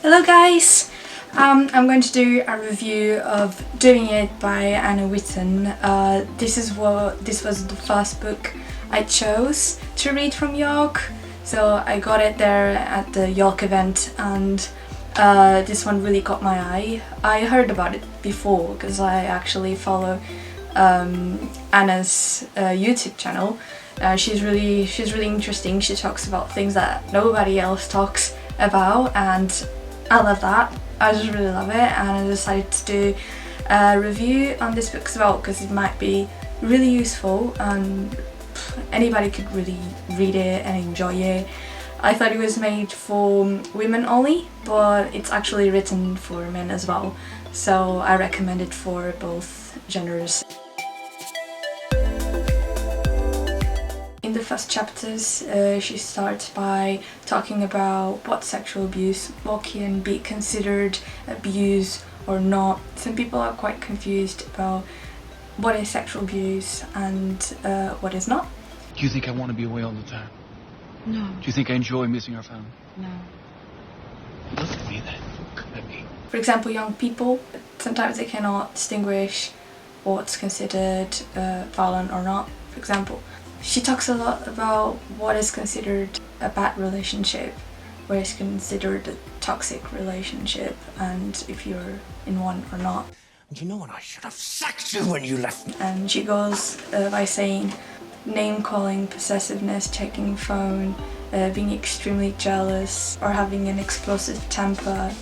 Hello guys! I'm going to do a review of Doing It by Anna Whitten. This was the first book I chose to read from York, so I got it there at the York event, and this one really caught my eye. I heard about it before because I actually follow Anna's YouTube channel. She's really interesting. She talks about things that nobody else talks about, and I love that. I just really love it, and I decided to do a review on this book as well because it might be really useful and anybody could really read it and enjoy it. I thought it was made for women only, but it's actually written for men as well, so I recommend it for both genders. In the first chapters, she starts by talking about what sexual abuse, what can be considered abuse or not. Some people are quite confused about what is sexual abuse and what is not. Do you think I want to be away all the time? No. Do you think I enjoy missing our family? No. Look at me then. Look at me. For example, young people, sometimes they cannot distinguish what's considered violent or not. For example, she talks a lot about what is considered a bad relationship, what is considered a toxic relationship, and if you're in one or not. And you know what? I should have sacked you when you left me. And she goes by saying name-calling, possessiveness, checking phone, being extremely jealous, or having an explosive temper,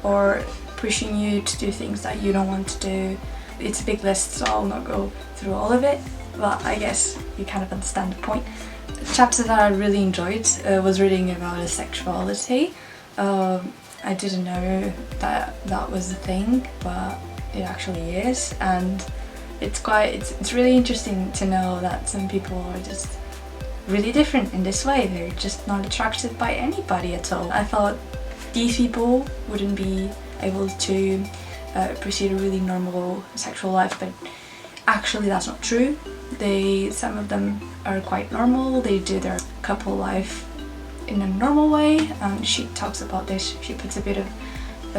or pushing you to do things that you don't want to do. It's a big list, so I'll not go through all of it, but I guess you kind of understand the point. The chapter that I really enjoyed was reading about sexuality. I didn't know that was a thing, but it actually is, and it's really interesting to know that some people are just really different in this way. They're just not attracted by anybody at all. I thought these people wouldn't be able to pursue a really normal sexual life, but actually that's not true. Some of them are quite normal. They do their couple life in a normal way, and she talks about this. She puts a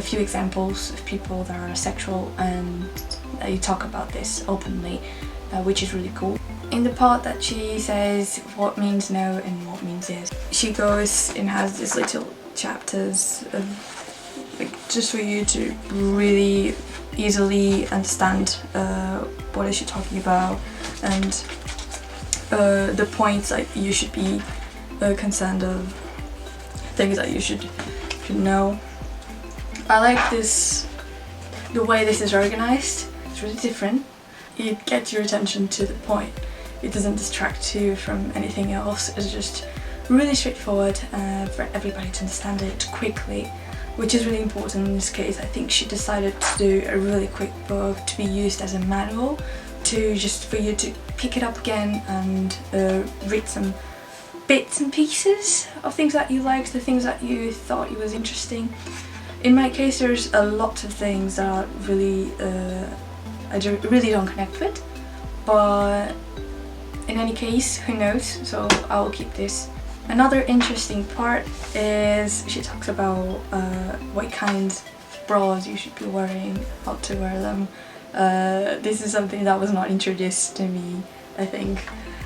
few examples of people that are sexual, and you talk about this openly, which is really cool. In the part that she says what means no and what means yes, she goes and has these little chapters of, like, just for you to really easily understand what is she talking about, and the points that you should be concerned of, things that you should know. I like the way this is organized. It's really different. It gets your attention to the point. It doesn't distract you from anything else. It's just really straightforward for everybody to understand it quickly, which is really important in this case. I think she decided to do a really quick book to be used as a manual, for you to pick it up again and read some bits and pieces of things that you liked, the things that you thought it was interesting. In my case, there's a lot of things that really I really don't connect with, but in any case, who knows, so I will keep this. Another interesting part is she talks about what kinds of bras you should be wearing, how to wear them. This is something that was not introduced to me, I think,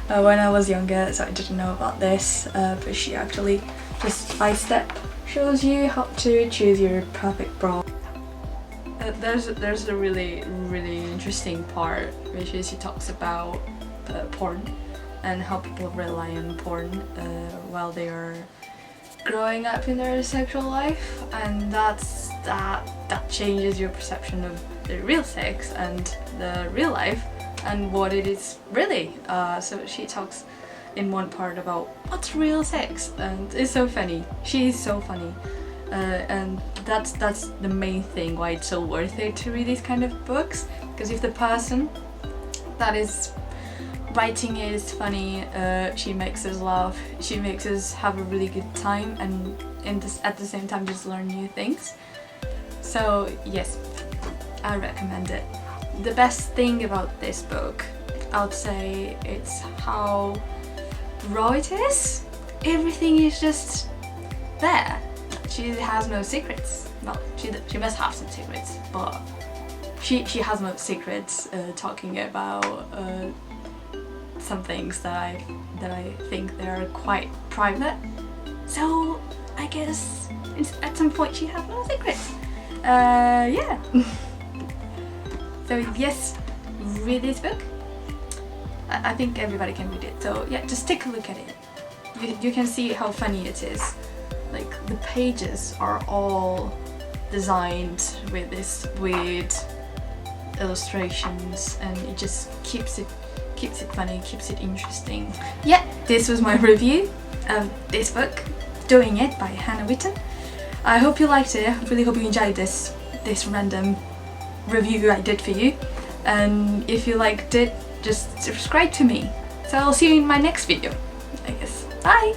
when I was younger, so I didn't know about this, but she actually just by step shows you how to choose your perfect bra. There's a really interesting part which is she talks about porn and how people rely on porn while they are growing up in their sexual life, and that changes your perception of the real sex and the real life and what it is really. So she talks in one part about what's real sex, and it's so funny. She's so funny, and that's the main thing why it's so worth it to read these kind of books, because if the person that is writing it is funny, she makes us laugh, she makes us have a really good time, and at the same time just learn new things. So yes, I recommend it. The best thing about this book, I would say, it's how raw it is. Everything is just there. she has no secrets. Well, she must have some secrets, but she has no secrets talking about some things that I think they are quite private. So I guess at some point she has no secrets. Yeah. So yes, read this book. I think everybody can read it. So yeah, just take a look at it. You can see how funny it is. Like the pages are all designed with this weird illustrations, and it just keeps it funny, keeps it interesting. Yeah, this was my review of this book, Doing It by Hannah Witten. I hope you liked it. I really hope you enjoyed this random review I did for you. And if you liked it, just subscribe to me. So I'll see you in my next video, I guess. Bye!